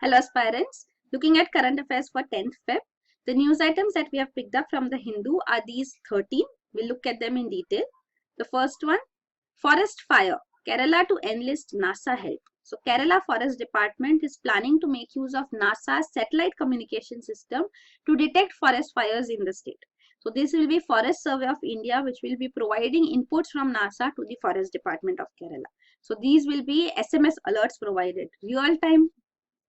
Hello aspirants, looking at current affairs for 10th Feb. The news items that we have picked up from the Hindu are these 13. We'll look at them in detail. The first one, forest fire. Kerala to enlist NASA help. So Kerala Forest Department is planning to make use of NASA's satellite communication system to detect forest fires in the state. So this will be Forest Survey of India, which will be providing inputs from NASA to the Forest Department of Kerala. So these will be SMS alerts provided, real-time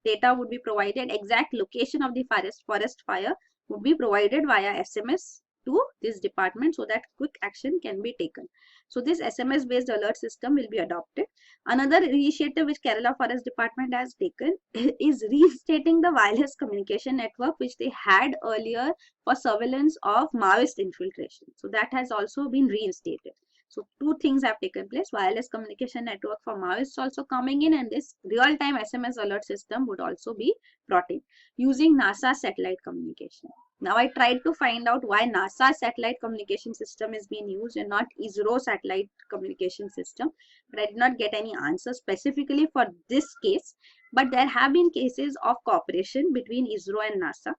data would be provided, exact location of the forest fire would be provided via SMS to this department so that quick action can be taken. So this SMS based alert system will be adopted. Another initiative which Kerala Forest Department has taken is reinstating the wireless communication network which they had earlier for surveillance of Maoist infiltration. So that has also been reinstated. So two things have taken place. Wireless communication network for Maoists also coming in, and this real-time SMS alert system would also be brought in using NASA satellite communication. Now I tried to find out why NASA satellite communication system is being used and not ISRO satellite communication system, but I did not get any answer specifically for this case. But there have been cases of cooperation between ISRO and NASA.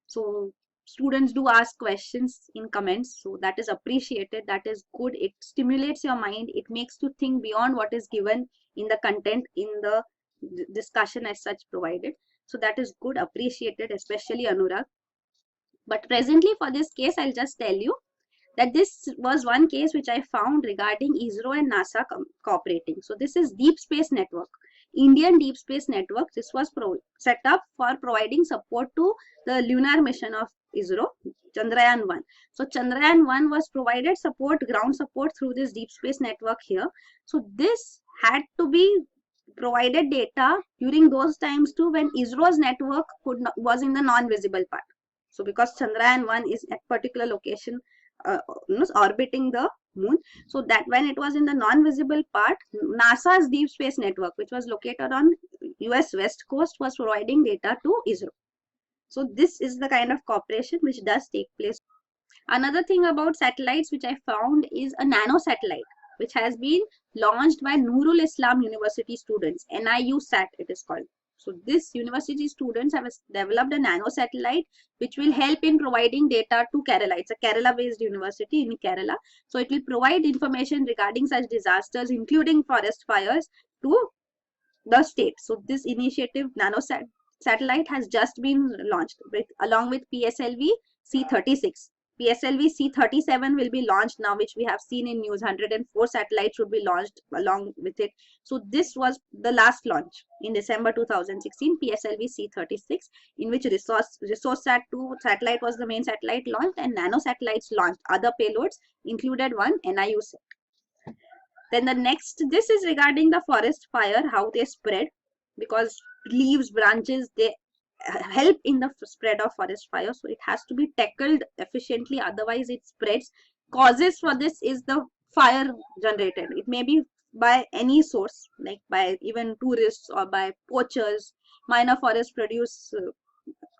So students do ask questions in comments, so that is appreciated, that is good. It stimulates your mind, it makes you think beyond what is given in the content in the discussion as such provided. So that is good, appreciated, especially Anurag. But presently for this case, I'll just tell you that this was one case which I found regarding ISRO and NASA cooperating. So this is Deep Space Network, Indian Deep Space Network. This was set up for providing support to the lunar mission of ISRO, Chandrayaan-1. So Chandrayaan-1 was provided support, ground support through this Deep Space Network here. So this had to be provided data during those times too when ISRO's network was in the non-visible part. So because Chandrayaan-1 is at particular location orbiting the moon, so that when it was in the non-visible part, NASA's Deep Space Network, which was located on US West Coast, was providing data to ISRO. So this is the kind of cooperation which does take place. Another thing about satellites which I found is a nano satellite which has been launched by Nurul Islam University students, NIU SAT it is called. So this university students have developed a nano satellite which will help in providing data to Kerala. It's a Kerala based university in Kerala. So it will provide information regarding such disasters including forest fires to the state. So this initiative nano satellite has just been launched along with PSLV C36. PSLV C37 will be launched now, which we have seen in news. 104 satellites would be launched along with it. So this was the last launch in December 2016, PSLV C36, in which ResourceSat-2 satellite was the main satellite launched and nano satellites launched. Other payloads included one NIU set. Then the next, this is regarding the forest fire, how they spread, because leaves, branches, they help in the spread of forest fire. So it has to be tackled efficiently, otherwise it spreads. Causes for this is the fire generated. It may be by any source, like by even tourists or by poachers, minor forest produce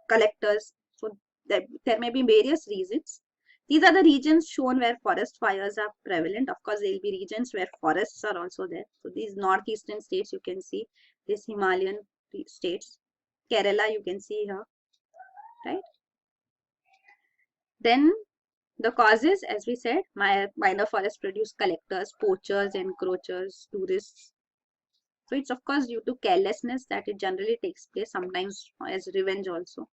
collectors. So there may be various reasons. These are the regions shown where forest fires are prevalent. Of course, there will be regions where forests are also there. So these northeastern states, you can see, these Himalayan states. Kerala, you can see here, right? Then the causes, as we said, minor forest produce collectors, poachers, encroachers, tourists. So it's of course due to carelessness that it generally takes place, sometimes as revenge also.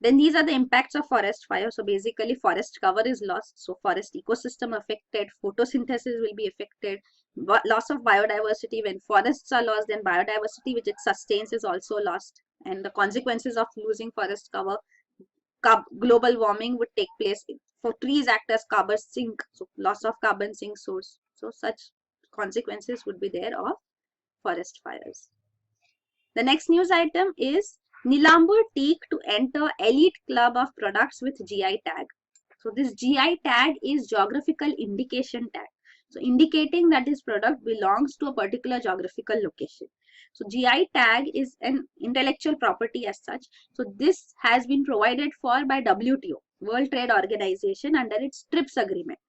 Then these are the impacts of forest fire. So basically forest cover is lost. So forest ecosystem affected, photosynthesis will be affected, loss of biodiversity. When forests are lost, then biodiversity which it sustains is also lost. And the consequences of losing forest cover, global warming would take place. For trees act as carbon sink, so loss of carbon sink source. So such consequences would be there of forest fires. The next news item is Nilambur teak to enter elite club of products with GI tag. So this GI tag is geographical indication tag. So indicating that this product belongs to a particular geographical location. So GI tag is an intellectual property as such. So this has been provided for by WTO, World Trade Organization, under its TRIPS agreement,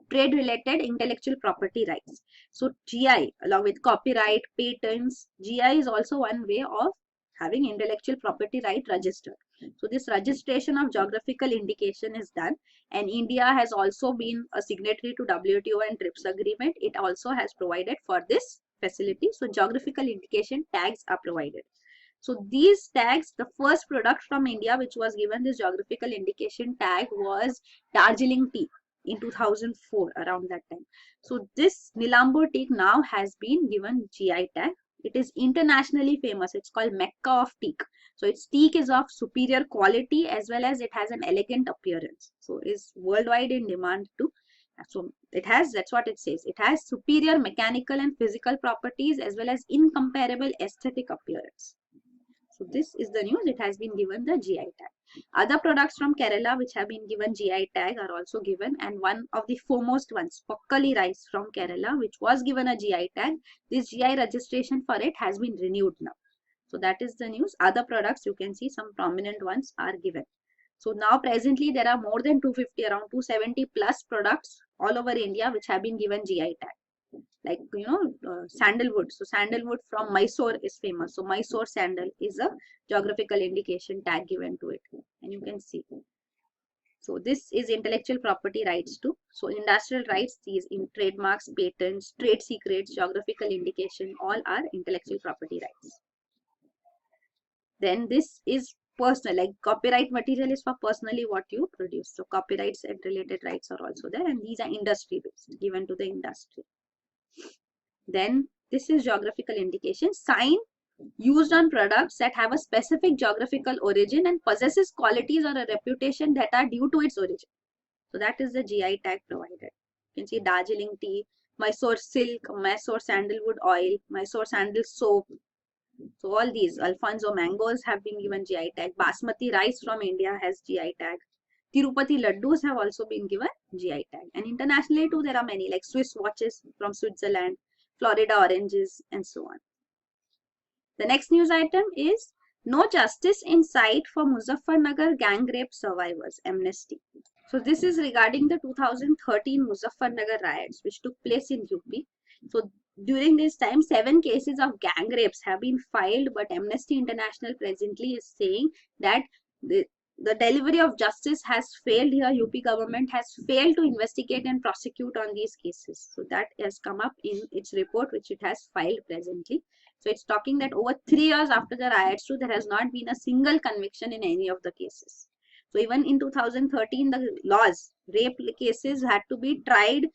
trade related intellectual property rights. So GI along with copyright, patents, GI is also one way of having intellectual property right registered. So this registration of geographical indication is done, and India has also been a signatory to WTO and TRIPS agreement. It also has provided for this facility. So geographical indication tags are provided. So these tags, the first product from India which was given this geographical indication tag was Darjeeling tea in 2004, around that time. So this Nilambur teak now has been given GI tag. It is internationally famous. It's called Mecca of teak. So its teak is of superior quality as well as it has an elegant appearance. So is worldwide in demand too. So it has, that's what it says. It has superior mechanical and physical properties as well as incomparable aesthetic appearance. So this is the news. It has been given the GI tag. Other products from Kerala which have been given GI tag are also given, and one of the foremost ones, Pokkali rice from Kerala, which was given a GI tag. This GI registration for it has been renewed now. So that is the news. Other products, you can see some prominent ones are given. So now presently there are more than 250, around 270 plus products all over India which have been given GI tag. Like, sandalwood. So sandalwood from Mysore is famous. So Mysore sandal is a geographical indication tag given to it, and you can see. So this is intellectual property rights too. So industrial rights, these in trademarks, patents, trade secrets, geographical indication, all are intellectual property rights. Then this is personal, like copyright material is for personally what you produce. So copyrights and related rights are also there, and these are industry based, given to the industry. Then this is geographical indication, sign used on products that have a specific geographical origin and possesses qualities or a reputation that are due to its origin. So that is the GI tag provided. You can see Darjeeling tea, Mysore silk, Mysore sandalwood oil, Mysore sandal soap. So all these, Alfonso mangoes have been given GI tag. Basmati rice from India has GI tag. Tirupati laddus have also been given GI tag. And internationally too, there are many, like Swiss watches from Switzerland, Florida oranges, and so on. The next news item is no justice in sight for Muzaffarnagar gang rape survivors, amnesty. So this is regarding the 2013 Muzaffarnagar riots which took place in UP. So during this time, 7 cases of gang rapes have been filed, but Amnesty International presently is saying that the delivery of justice has failed here. UP government has failed to investigate and prosecute on these cases. So that has come up in its report which it has filed presently. So it's talking that over 3 years after the riots too, there has not been a single conviction in any of the cases. So even in 2013, the laws, rape cases had to be tried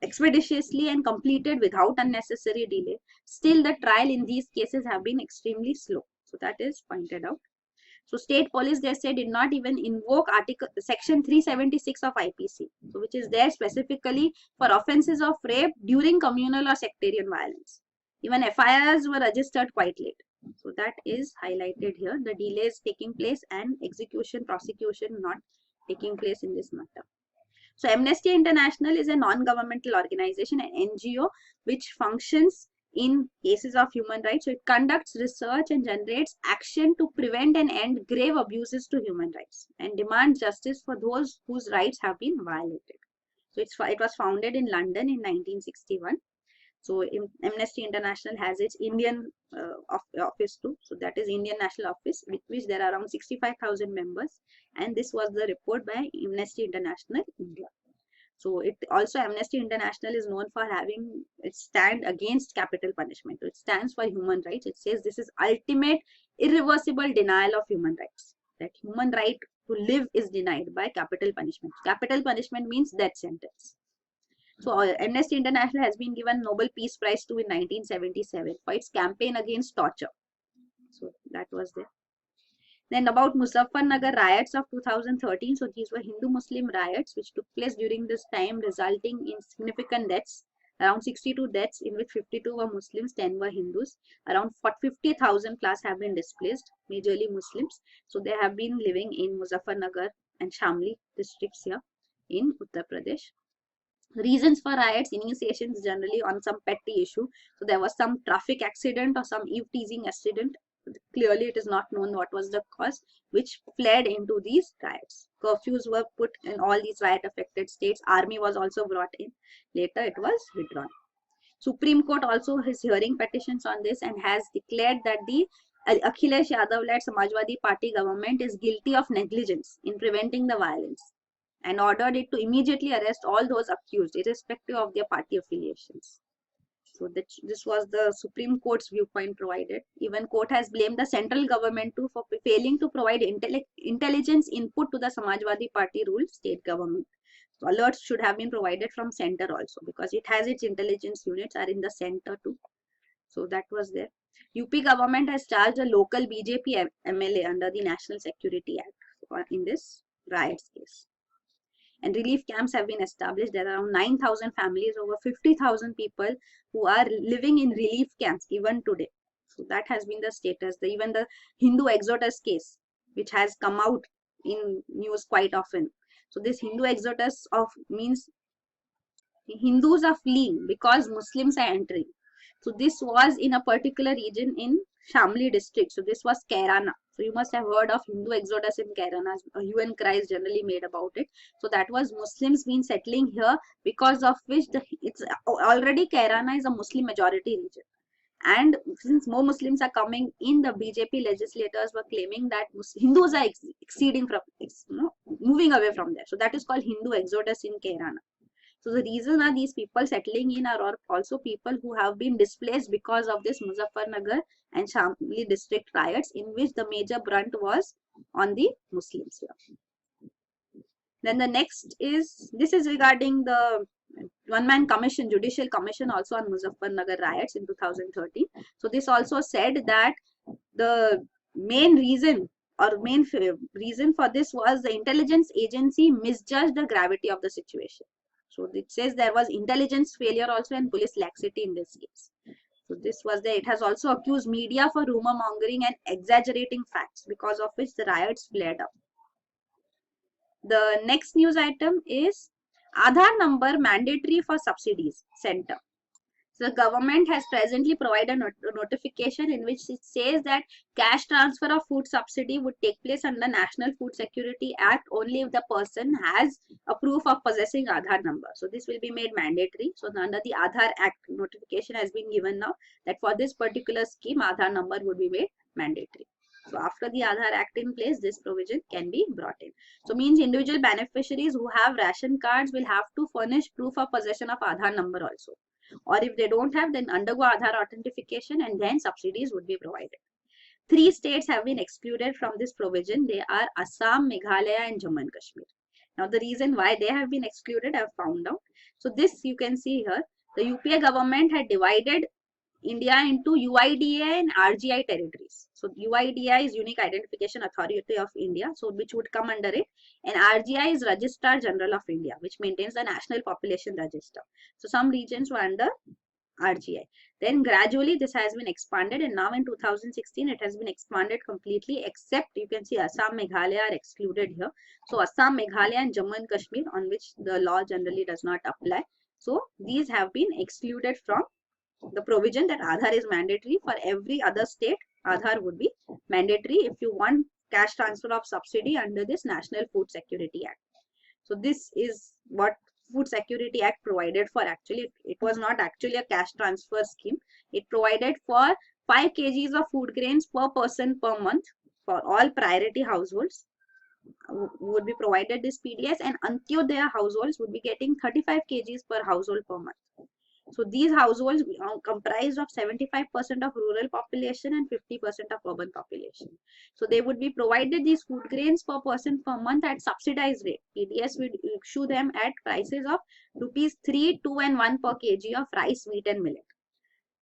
expeditiously and completed without unnecessary delay. Still, the trial in these cases have been extremely slow. So that is pointed out. So state police, they say, did not even invoke section 376 of IPC, so which is there specifically for offences of rape during communal or sectarian violence. Even FIRs were registered quite late. So that is highlighted here. The delays taking place and execution, prosecution not taking place in this matter. So Amnesty International is a non-governmental organization, an NGO, which functions in cases of human rights. So it conducts research and generates action to prevent and end grave abuses to human rights and demands justice for those whose rights have been violated. So it was founded in London in 1961. So Amnesty International has its Indian office too. So that is Indian National Office, with which there are around 65,000 members. And this was the report by Amnesty International India. So it also, Amnesty International is known for having its stand against capital punishment. It stands for human rights. It says this is ultimate irreversible denial of human rights. That human right to live is denied by capital punishment. Capital punishment means death sentence. So Amnesty International has been given Nobel Peace Prize too in 1977 for its campaign against torture. So that was there. Then about Muzaffarnagar riots of 2013. So these were Hindu-Muslim riots which took place during this time, resulting in significant deaths. Around 62 deaths, in which 52 were Muslims, 10 were Hindus. Around 50,000 plus have been displaced, majorly Muslims. So they have been living in Muzaffarnagar and Shamli districts here in Uttar Pradesh. Reasons for riots, initiations generally on some petty issue. So there was some traffic accident or some eve-teasing accident. Clearly it is not known what was the cause, which fled into these riots. Curfews were put in all these riot affected states. Army was also brought in. Later it was withdrawn. Supreme Court also is hearing petitions on this and has declared that the Akhilesh Yadav-led Samajwadi Party government is guilty of negligence in preventing the violence and ordered it to immediately arrest all those accused, irrespective of their party affiliations. So this was the Supreme Court's viewpoint provided. Even court has blamed the central government too for failing to provide intelligence input to the Samajwadi Party ruled state government. So alerts should have been provided from center also, because it has its intelligence units are in the center too. So that was there. UP government has charged a local BJP MLA under the National Security Act in this riots case. And relief camps have been established. There are around 9,000 families, over 50,000 people who are living in relief camps even today. So that has been the status. Even the Hindu exodus case, which has come out in news quite often. So this Hindu exodus means Hindus are fleeing because Muslims are entering. So this was in a particular region in Shamli district. So this was Kairana. So you must have heard of Hindu exodus in Kairana. UN cries generally made about it. So that was Muslims been settling here, because of which it's already Kairana is a Muslim majority region. And since more Muslims are coming in, the BJP legislators were claiming that Hindus are moving away from there. So that is called Hindu exodus in Kairana. So the reason are these people settling in are also people who have been displaced because of this Muzaffarnagar and Shamli district riots, in which the major brunt was on the Muslims here. Then the next is, this is regarding the one-man commission, judicial commission also on Muzaffarnagar riots in 2013. So this also said that the main reason for this was the intelligence agency misjudged the gravity of the situation. So it says there was intelligence failure also and police laxity in this case. So this was there. It has also accused media for rumor mongering and exaggerating facts, because of which the riots flared up. The next news item is Aadhaar number mandatory for subsidies center. So the government has presently provided a notification in which it says that cash transfer of food subsidy would take place under National Food Security Act only if the person has a proof of possessing Aadhaar number. So this will be made mandatory. So under the Aadhaar Act, notification has been given now that for this particular scheme, Aadhaar number would be made mandatory. So after the Aadhaar Act in place, this provision can be brought in. So means individual beneficiaries who have ration cards will have to furnish proof of possession of Aadhaar number also. Or if they don't have, then undergo Aadhaar authentication and then subsidies would be provided. 3 states have been excluded from this provision. They are Assam, Meghalaya and Jammu and Kashmir. Now the reason why they have been excluded I have found out. So this you can see here. The UPA government had divided India into UIDA and RGI territories. So UIDA is Unique Identification Authority of India, so which would come under it, and RGI is Registrar General of India, which maintains the National Population Register. So some regions were under RGI. Then gradually this has been expanded, and now in 2016 it has been expanded completely, except you can see Assam, Meghalaya are excluded here. So Assam, Meghalaya and Jammu and Kashmir, on which the law generally does not apply. So these have been excluded from the provision that Aadhaar is mandatory. For every other state, Aadhaar would be mandatory if you want cash transfer of subsidy under this National Food Security Act. So this is what Food Security Act provided for. Actually, it was not actually a cash transfer scheme. It provided for 5 kgs of food grains per person per month for all priority households would be provided this PDS, and Antyodaya households would be getting 35 kgs per household per month. So these households are comprised of 75% of rural population and 50% of urban population. So they would be provided these food grains per person per month at subsidized rate. PDS would issue them at prices of rupees 3, 2 and 1 per kg of rice, wheat and millet.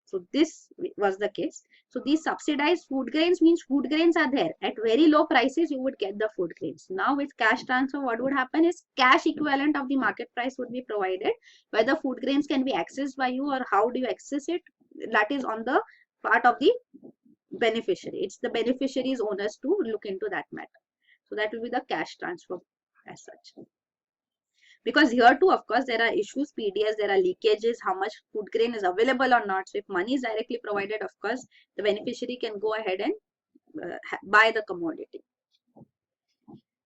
So this was the case. So these subsidized food grains means food grains are there. At very low prices, you would get the food grains. Now with cash transfer, what would happen is cash equivalent of the market price would be provided. Whether food grains can be accessed by you or how do you access it, that is on the part of the beneficiary. It's the beneficiary's owners to look into that matter. So that will be the cash transfer as such. Because here too, of course, there are issues, PDS, there are leakages, how much food grain is available or not. So if money is directly provided, of course, the beneficiary can go ahead and buy the commodity.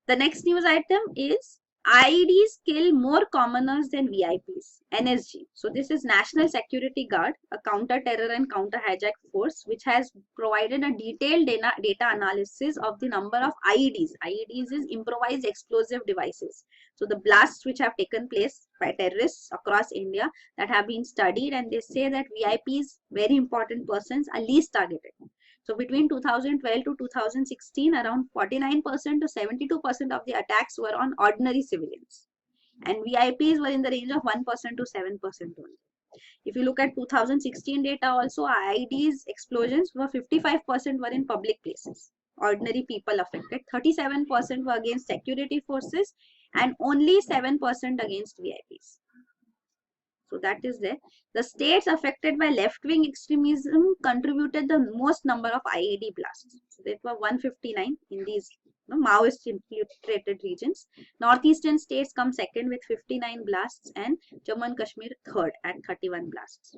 The next news item is IEDs kill more commoners than VIPs. NSG. So this is National Security Guard, a counter-terror and counter-hijack force which has provided a detailed data analysis of the number of IEDs. IEDs is improvised explosive devices. So the blasts which have taken place by terrorists across India that have been studied, and they say that VIPs, very important persons, are least targeted. So between 2012 to 2016, around 49% to 72% of the attacks were on ordinary civilians. And VIPs were in the range of 1% to 7% only. If you look at 2016 data also, IEDs explosions were 55% were in public places. Ordinary people affected. 37% were against security forces and only 7% against VIPs. So that is there. The states affected by left-wing extremism contributed the most number of IED blasts. So that were 159 in these Maoist infiltrated regions. Northeastern states come second with 59 blasts and Jammu and Kashmir third at 31 blasts.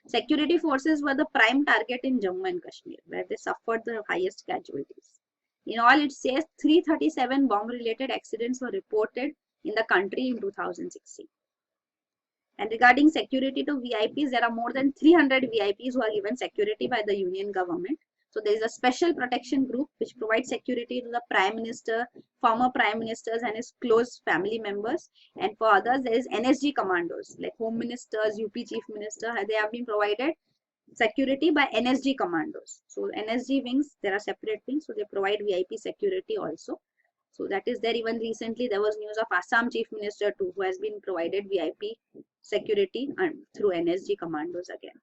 Security forces were the prime target in Jammu and Kashmir where they suffered the highest casualties. In all, it says 337 bomb-related accidents were reported in the country in 2016. And regarding security to VIPs, there are more than 300 VIPs who are given security by the union government. So there is a special protection group which provides security to the Prime Minister, former Prime Ministers and his close family members. And for others, there is NSG commandos like Home Ministers, UP Chief Minister. They have been provided security by NSG commandos. So NSG wings, there are separate wings. So they provide VIP security also. So that is there. Even recently there was news of Assam Chief Minister too, who has been provided VIP security and through NSG commandos again.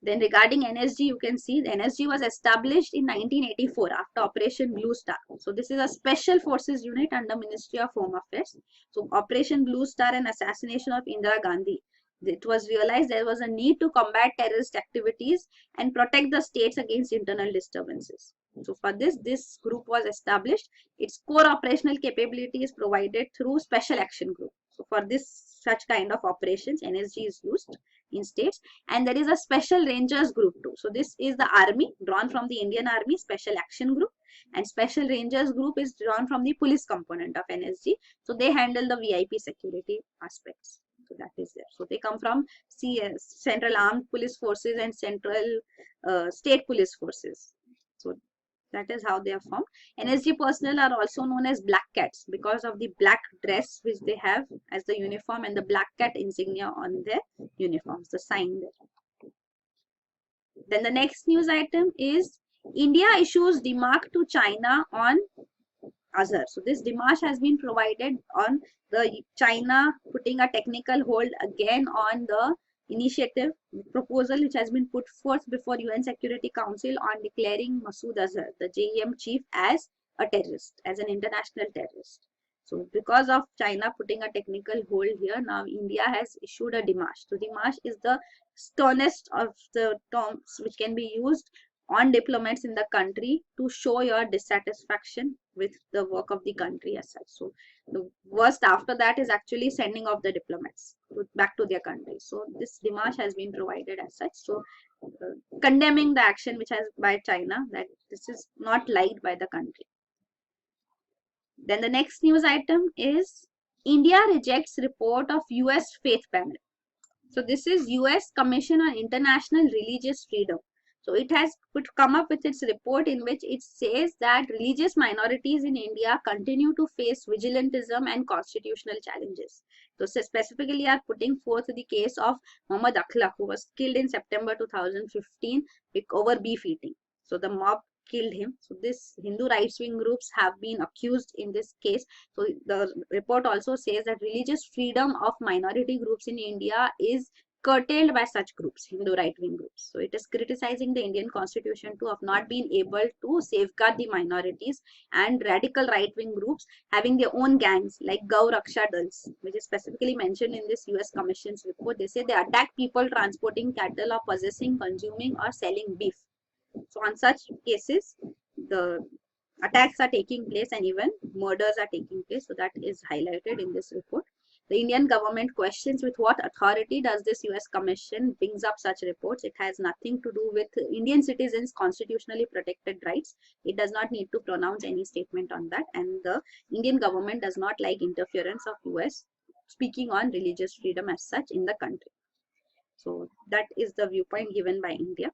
Then regarding NSG, you can see the NSG was established in 1984 after Operation Blue Star. So this is a special forces unit under Ministry of Home Affairs. So Operation Blue Star and assassination of Indira Gandhi. It was realized there was a need to combat terrorist activities and protect the states against internal disturbances. So for this group was established. Its core operational capability is provided through Special Action Group. So for such kind of operations, NSG is used in states, and there is a Special Rangers Group too. So this is the army drawn from the Indian Army Special Action Group, and Special Rangers Group is drawn from the police component of NSG. So they handle the VIP security aspects. So that is there. So they come from Central Armed Police Forces and Central State Police Forces. So that is how they are formed. NSG personnel are also known as black cats because of the black dress which they have as the uniform and the black cat insignia on their uniforms, the sign there. Then the next news item is India issues demarc to China on Azhar. So this demarche has been provided on the China putting a technical hold again on the initiative proposal which has been put forth before UN Security Council on declaring Masood Azhar, the JEM chief, as a terrorist, as an international terrorist. So because of China putting a technical hold here, now India has issued a demarche. So demarche is the sternest of the terms which can be used on diplomats in the country to show your dissatisfaction with the work of the country as such. So the worst after that is actually sending off the diplomats back to their country. So this demarche has been provided as such. So condemning the action which has by China, that this is not liked by the country. Then the next news item is India rejects report of US faith panel. So this is US Commission on International Religious Freedom. So it has come up with its report in which it says that religious minorities in India continue to face vigilantism and constitutional challenges. So specifically are putting forth the case of Muhammad Akhlaq, who was killed in September 2015 over beef eating. So the mob killed him. So this Hindu rights wing groups have been accused in this case. So the report also says that religious freedom of minority groups in India is curtailed by such groups, Hindu right-wing groups. So it is criticizing the Indian constitution too of not being able to safeguard the minorities, and radical right-wing groups having their own gangs like Gau Raksha Dals, which is specifically mentioned in this US Commission's report. They say they attack people transporting cattle or possessing, consuming or selling beef. So on such cases, the attacks are taking place and even murders are taking place. So that is highlighted in this report. The Indian government questions with what authority does this US Commission brings up such reports. It has nothing to do with Indian citizens' constitutionally protected rights. It does not need to pronounce any statement on that, and the Indian government does not like interference of US speaking on religious freedom as such in the country. So that is the viewpoint given by India.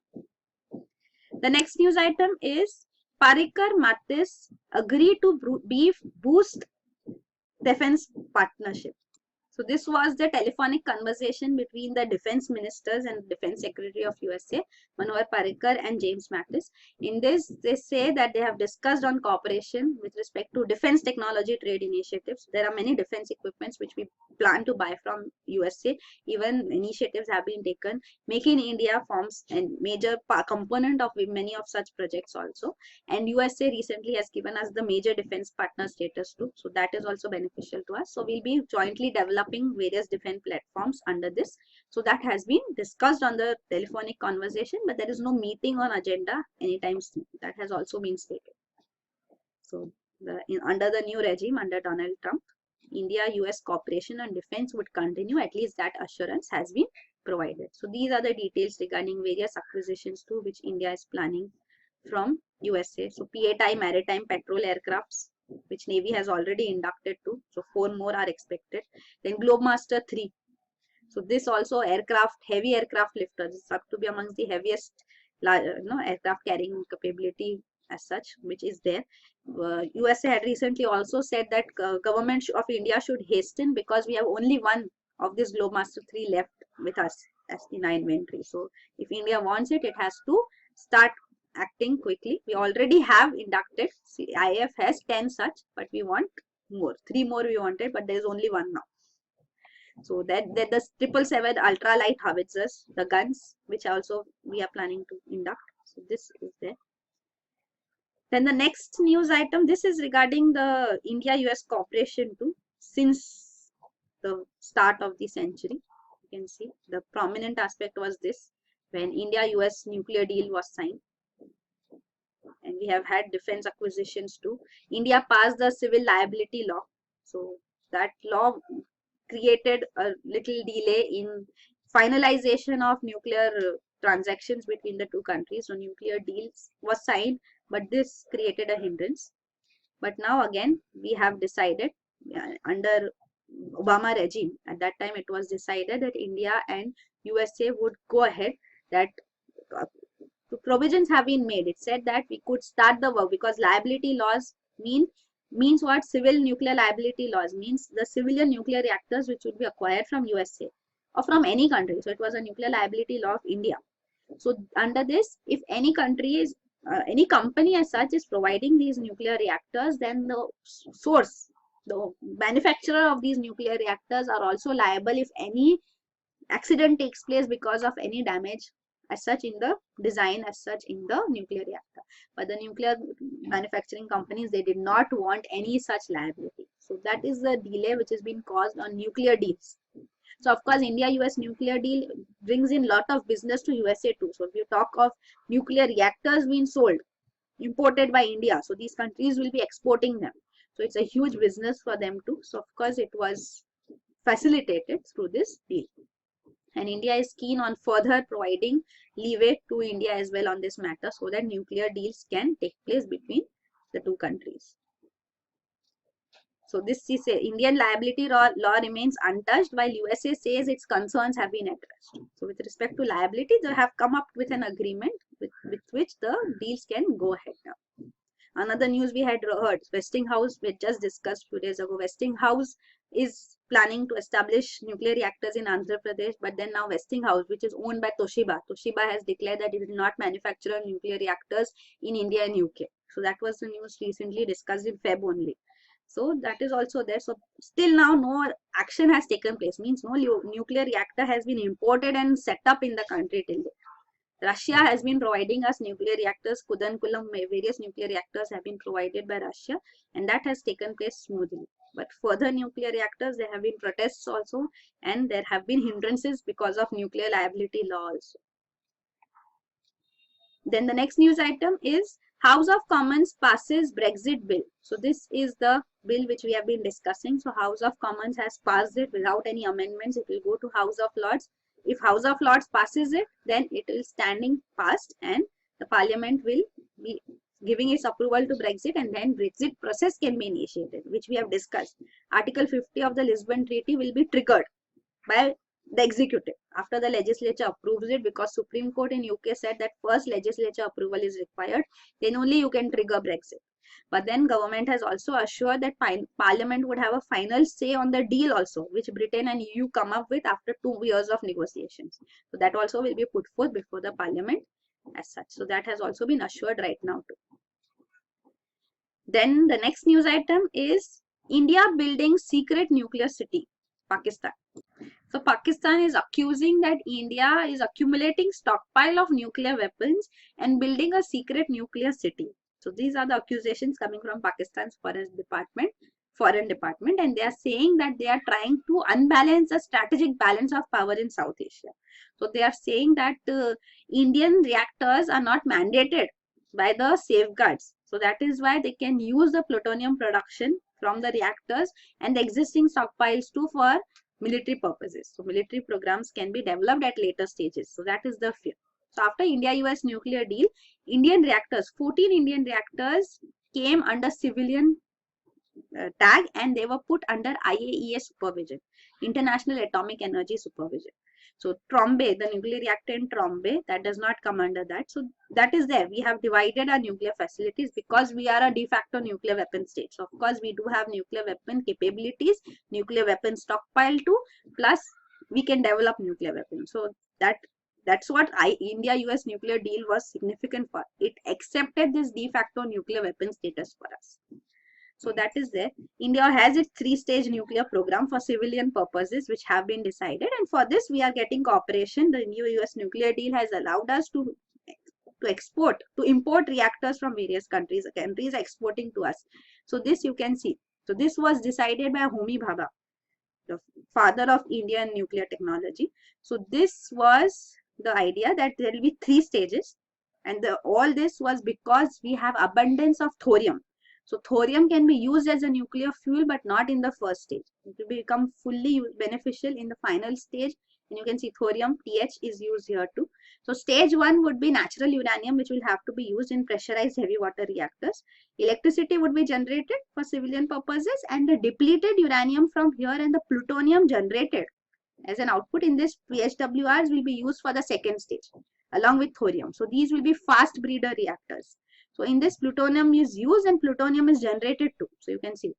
The next news item is Parikar Mattis agree to boost defense partnership. So this was the telephonic conversation between the defense ministers and defense secretary of USA, Manohar Parrikar and James Mattis. In this, they say that they have discussed on cooperation with respect to defense technology trade initiatives. There are many defense equipments which we plan to buy from USA. Even initiatives have been taken. Make in India forms a major component of many of such projects also. And USA recently has given us the major defense partner status too. So that is also beneficial to us. So we'll be jointly developing various defense platforms under this. So that has been discussed on the telephonic conversation, but there is no meeting on agenda anytime soon. That has also been stated. So under the new regime, under Donald Trump, India-US cooperation on defense would continue. At least that assurance has been provided. So these are the details regarding various acquisitions too, which India is planning from USA. So PATI maritime patrol aircrafts, which Navy has already inducted to. So 4 more are expected. Then Globemaster 3. So this also aircraft, heavy aircraft lifter. This is up to be amongst the heaviest aircraft carrying capability as such, which is there. USA had recently also said that government of India should hasten because we have only one of this Globemaster 3 left with us as in our inventory. So if India wants it, it has to start acting quickly. We already have inducted. IAF has 10 such, but we want more. 3 more we wanted, but there is only 1 now. So that the 777 ultralight howitzers, the guns, which also we are planning to induct. So this is there. Then the next news item, this is regarding the India-US cooperation too. Since the start of the century, you can see the prominent aspect was this, when India-US nuclear deal was signed. And we have had defense acquisitions too. India passed the civil liability law. So that law created a little delay in finalization of nuclear transactions between the two countries. So nuclear deals was signed, but this created a hindrance. But now again, we have decided under Obama regime, at that time it was decided that India and USA would go ahead, that provisions have been made. It said that we could start the work because liability laws means what? Civil nuclear liability laws means the civilian nuclear reactors which would be acquired from USA or from any country. So it was a nuclear liability law of India. So under this, if any country is any company as such is providing these nuclear reactors, then the source, the manufacturer of these nuclear reactors are also liable if any accident takes place because of any damage as such in the design as such in the nuclear reactor. But the nuclear manufacturing companies, they did not want any such liability. So that is the delay which has been caused on nuclear deals. So of course, India-US nuclear deal brings in lot of business to USA too. So if you talk of nuclear reactors being sold, imported by India, so these countries will be exporting them. So it's a huge business for them too. So of course, it was facilitated through this deal. And India is keen on further providing leeway to India as well on this matter so that nuclear deals can take place between the two countries. So this is Indian liability law remains untouched while USA says its concerns have been addressed. So with respect to liability, they have come up with an agreement with which the deals can go ahead now. Another news we had heard, Westinghouse, we had just discussed 2 days ago. Westinghouse is planning to establish nuclear reactors in Andhra Pradesh, but then now Westinghouse, which is owned by Toshiba, has declared that it will not manufacture nuclear reactors in India and UK. So that was the news recently discussed in Feb only. So that is also there. So still now no action has taken place, means no nuclear reactor has been imported and set up in the country till date. Russia has been providing us nuclear reactors. Kudankulam, various nuclear reactors have been provided by Russia, and that has taken place smoothly. But further nuclear reactors, there have been protests also, and there have been hindrances because of nuclear liability law also. Then the next news item is House of Commons passes Brexit bill. So this is the bill which we have been discussing. So House of Commons has passed it without any amendments. It will go to House of Lords. If House of Lords passes it, then it will standing passed and the Parliament will be giving its approval to Brexit, and then Brexit process can be initiated, which we have discussed. Article 50 of the Lisbon Treaty will be triggered by the executive after the legislature approves it, because Supreme Court in UK said that first legislature approval is required, then only you can trigger Brexit. But then government has also assured that Parliament would have a final say on the deal also, which Britain and EU come up with after 2 years of negotiations. So that also will be put forth before the Parliament as such. So that has also been assured right now too. Then the next news item is India building secret nuclear city, Pakistan. So Pakistan is accusing that India is accumulating stockpile of nuclear weapons and building a secret nuclear city. So these are the accusations coming from Pakistan's foreign department, and they are saying that they are trying to unbalance the strategic balance of power in South Asia. So they are saying that Indian reactors are not mandated by the safeguards. So that is why they can use the plutonium production from the reactors and the existing stockpiles too for military purposes. So military programs can be developed at later stages. So that is the fear. So after India-US nuclear deal, 14 Indian reactors came under civilian tag, and they were put under IAEA supervision, International Atomic Energy Supervision. So Trombay, the nuclear reactor in Trombay, that does not come under that. So that is there. We have divided our nuclear facilities because we are a de facto nuclear weapon state. So of course we do have nuclear weapon capabilities, nuclear weapon stockpile too, plus we can develop nuclear weapons. So that's what India-US nuclear deal was significant for. It accepted this de facto nuclear weapon status for us. So that is there. India has its 3-stage nuclear program for civilian purposes, which have been decided. And for this, we are getting cooperation. The new US nuclear deal has allowed us to import reactors from various countries. Countries are exporting to us. So this you can see. So this was decided by Homi Bhabha, the father of Indian nuclear technology. So this was the idea that there will be 3 stages. And all this was because we have abundance of thorium. So thorium can be used as a nuclear fuel, but not in the first stage. It will become fully beneficial in the final stage. And you can see thorium, TH, is used here too. So stage 1 would be natural uranium, which will have to be used in pressurized heavy water reactors. Electricity would be generated for civilian purposes, and the depleted uranium from here and the plutonium generated as an output in this PHWRs will be used for the second stage along with thorium. So these will be fast breeder reactors. So in this, plutonium is used and plutonium is generated too. So you can see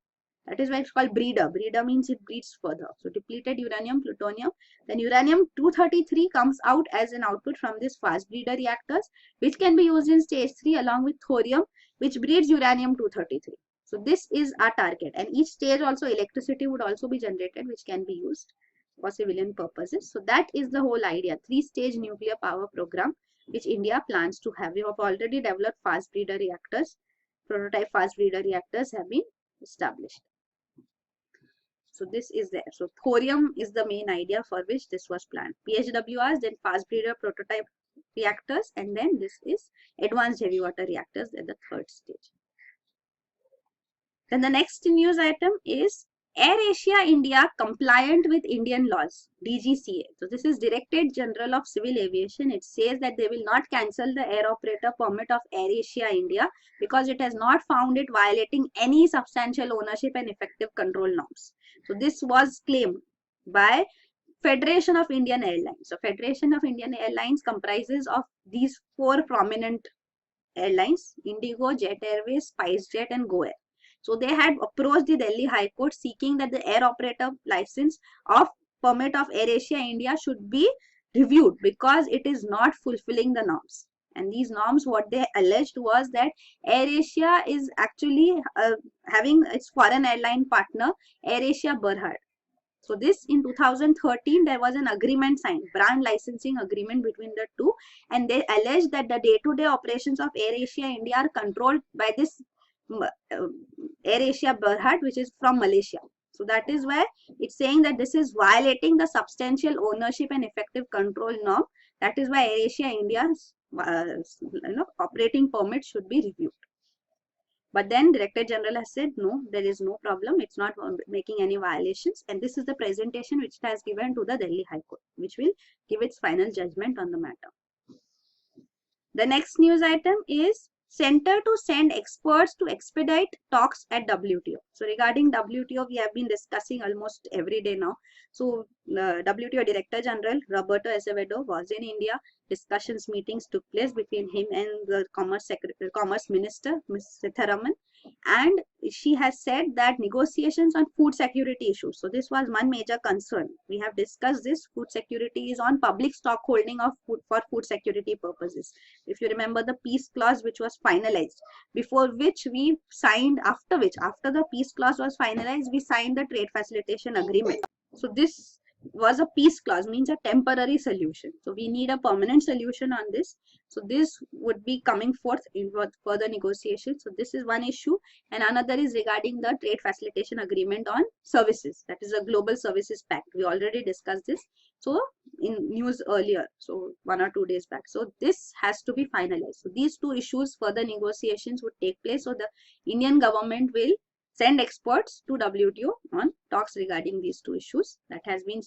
that is why it's called breeder. Breeder means it breeds further. So depleted uranium, plutonium, then uranium-233 comes out as an output from this fast breeder reactors, which can be used in stage 3 along with thorium, which breeds uranium-233. So this is our target, and each stage also electricity would also be generated, which can be used for civilian purposes. So that is the whole idea, 3-stage nuclear power program, which India plans to have. We have already developed fast breeder reactors. Prototype fast breeder reactors have been established. So this is there. So thorium is the main idea for which this was planned. PHWRs, then fast breeder prototype reactors, and then this is advanced heavy water reactors at the 3rd stage. Then the next news item is AirAsia India compliant with Indian laws, DGCA. So this is Directorate General of Civil Aviation. It says that they will not cancel the air operator permit of AirAsia India because it has not found it violating any substantial ownership and effective control norms. So this was claimed by Federation of Indian Airlines. So Federation of Indian Airlines comprises of these 4 prominent airlines: Indigo, Jet Airways, SpiceJet, and Go Air. So they had approached the Delhi High Court seeking that the air operator license of permit of AirAsia India should be reviewed because it is not fulfilling the norms. And these norms, what they alleged was that AirAsia is actually having its foreign airline partner, AirAsia Berhad. So this in 2013, there was an agreement signed, brand licensing agreement between the two. And they alleged that the day-to-day operations of AirAsia India are controlled by this AirAsia Berhad, which is from Malaysia. So that is why it's saying that this is violating the substantial ownership and effective control norm. That is why AirAsia India's operating permit should be reviewed. But then Director General has said, no, there is no problem. It's not making any violations. And this is the presentation which it has given to the Delhi High Court, which will give its final judgment on the matter. The next news item is Center to send experts to expedite talks at WTO. So regarding WTO, we have been discussing almost every day now. So WTO Director General Roberto Azevedo was in India. Discussions, meetings took place between him and the Commerce Minister, Ms. Sitharaman. And she has said that negotiations on food security issues. So this was one major concern. We have discussed this. Food security is on public stock holding of food for food security purposes. If you remember the peace clause which was finalized, before which we signed, after the peace clause was finalized, we signed the trade facilitation agreement. So this was a peace clause, means a temporary solution. So we need a permanent solution on this. So this would be coming forth in further negotiations. So this is one issue. And another is regarding the trade facilitation agreement on services. That is a global services pact. We already discussed this. So in news earlier, so 1 or 2 days back. So this has to be finalized. So these two issues, further negotiations would take place. So the Indian government will send experts to WTO on talks regarding these two issues. That has been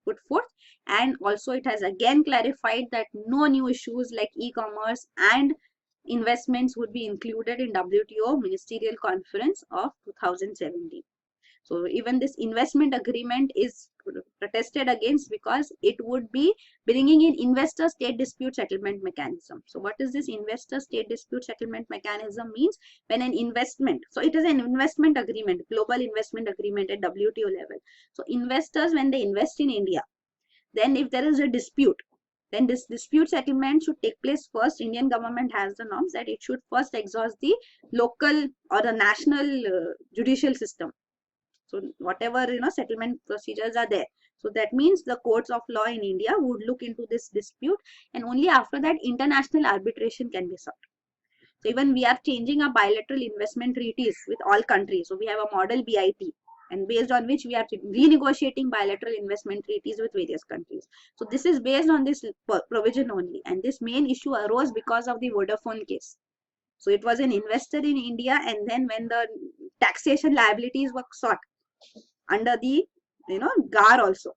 put forth. And also it has again clarified that no new issues like e-commerce and investments would be included in WTO Ministerial Conference of 2017. So even this investment agreement is protested against because it would be bringing in investor state dispute settlement mechanism. So what is this investor state dispute settlement mechanism means? When an investment, so it is an investment agreement, global investment agreement at WTO level. So investors, when they invest in India, then if there is a dispute, then this dispute settlement should take place first. Indian government has the norms that it should first exhaust the local or the national judicial system. So whatever settlement procedures are there. So that means the courts of law in India would look into this dispute, and only after that international arbitration can be sought. So even we are changing our bilateral investment treaties with all countries. So we have a model BIT, and based on which we are renegotiating bilateral investment treaties with various countries. So this is based on this provision only, and this main issue arose because of the Vodafone case. So it was an investor in India, and then when the taxation liabilities were sought under the GAR also.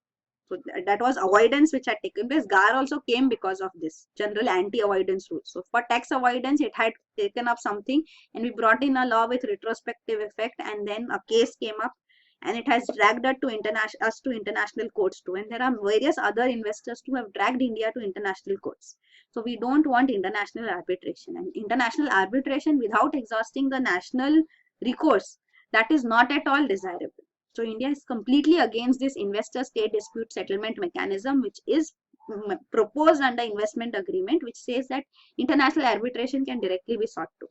So that was avoidance which had taken place. GAR also came because of this general anti-avoidance rule. So for tax avoidance, it had taken up something, and we brought in a law with retrospective effect, and then a case came up, and it has dragged us to international courts too. And there are various other investors who have dragged India to international courts. So we don't want international arbitration, and international arbitration without exhausting the national recourse, that is not at all desirable. So India is completely against this investor state dispute settlement mechanism, which is proposed under investment agreement, which says that international arbitration can directly be sought to.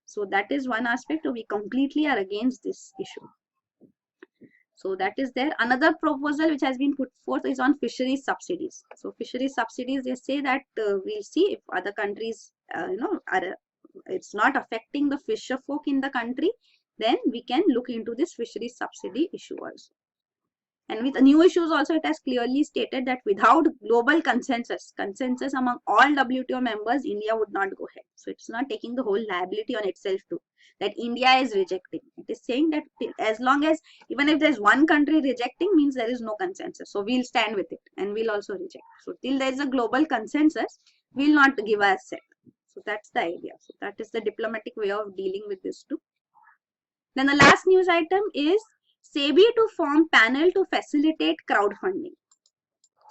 So that is one aspect. We completely are against this issue. So that is there. Another proposal which has been put forth is on fisheries subsidies. So fisheries subsidies, they say that we'll see if other countries, it's not affecting the fisher folk in the country, then we can look into this fisheries subsidy issue also. And with the new issues also, it has clearly stated that without global consensus among all WTO members, India would not go ahead. So it's not taking the whole liability on itself too, that India is rejecting. It is saying that as long as, even if there's one country rejecting, means there is no consensus. So we'll stand with it and we'll also reject. So till there is a global consensus, we'll not give our assent. So that's the idea. So that is the diplomatic way of dealing with this too. Then the last news item is SEBI to form panel to facilitate crowdfunding.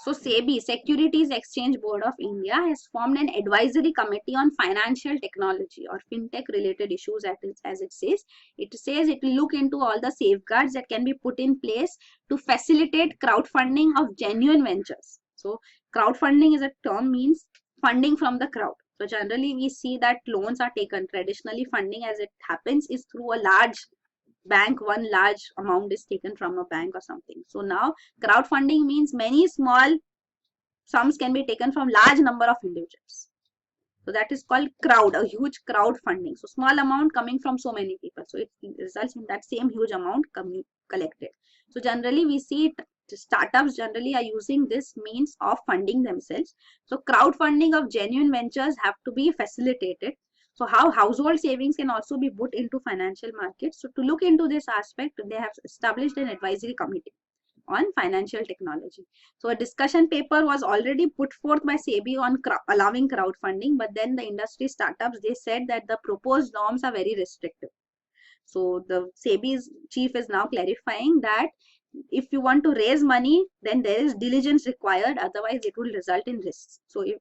So SEBI, Securities Exchange Board of India, has formed an advisory committee on financial technology or fintech related issues, as it says. It says it will look into all the safeguards that can be put in place to facilitate crowdfunding of genuine ventures. So crowdfunding is a term, means funding from the crowd. So generally we see that loans are taken. Traditionally funding, as it happens, is through a large bank. One large amount is taken from a bank or something. So now crowdfunding means many small sums can be taken from large number of individuals. So that is called crowd, a huge crowd funding. So small amount coming from so many people. So it results in that same huge amount collected. So generally we see startups generally are using this means of funding themselves. So crowdfunding of genuine ventures have to be facilitated. So how household savings can also be put into financial markets. So to look into this aspect, they have established an advisory committee on financial technology. So a discussion paper was already put forth by SEBI on allowing crowdfunding, but then the industry startups, they said that the proposed norms are very restrictive. So the SEBI's chief is now clarifying that if you want to raise money, then there is diligence required, otherwise it will result in risks. So if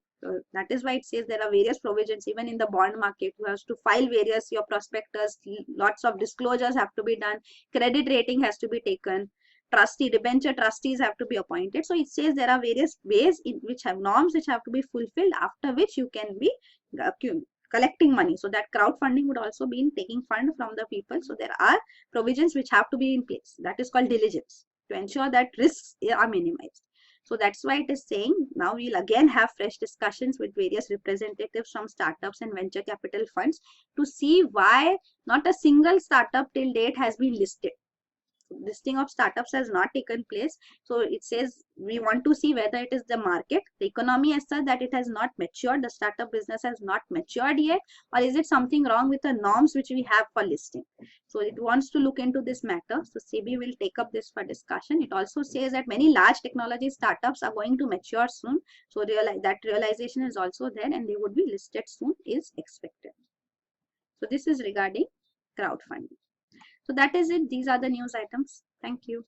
that is why it says there are various provisions. Even in the bond market, you have to file various your prospectus, lots of disclosures have to be done, credit rating has to be taken, trustee debenture trustees have to be appointed. So it says there are various ways in which have norms which have to be fulfilled, after which you can be collecting money. So that crowdfunding would also be in taking fund from the people. So there are provisions which have to be in place. That is called diligence, to ensure that risks are minimized. So that's why it is saying now we'll again have fresh discussions with various representatives from startups and venture capital funds to see why not a single startup till date has been listed. Listing of startups has not taken place. So it says we want to see whether it is the market, the economy as such, that it has not matured, the startup business has not matured yet, or is it something wrong with the norms which we have for listing. So it wants to look into this matter. So SEBI will take up this for discussion. It also says that many large technology startups are going to mature soon. So that realization is also there, and they would be listed soon is expected. So this is regarding crowdfunding. So that is it. These are the news items. Thank you.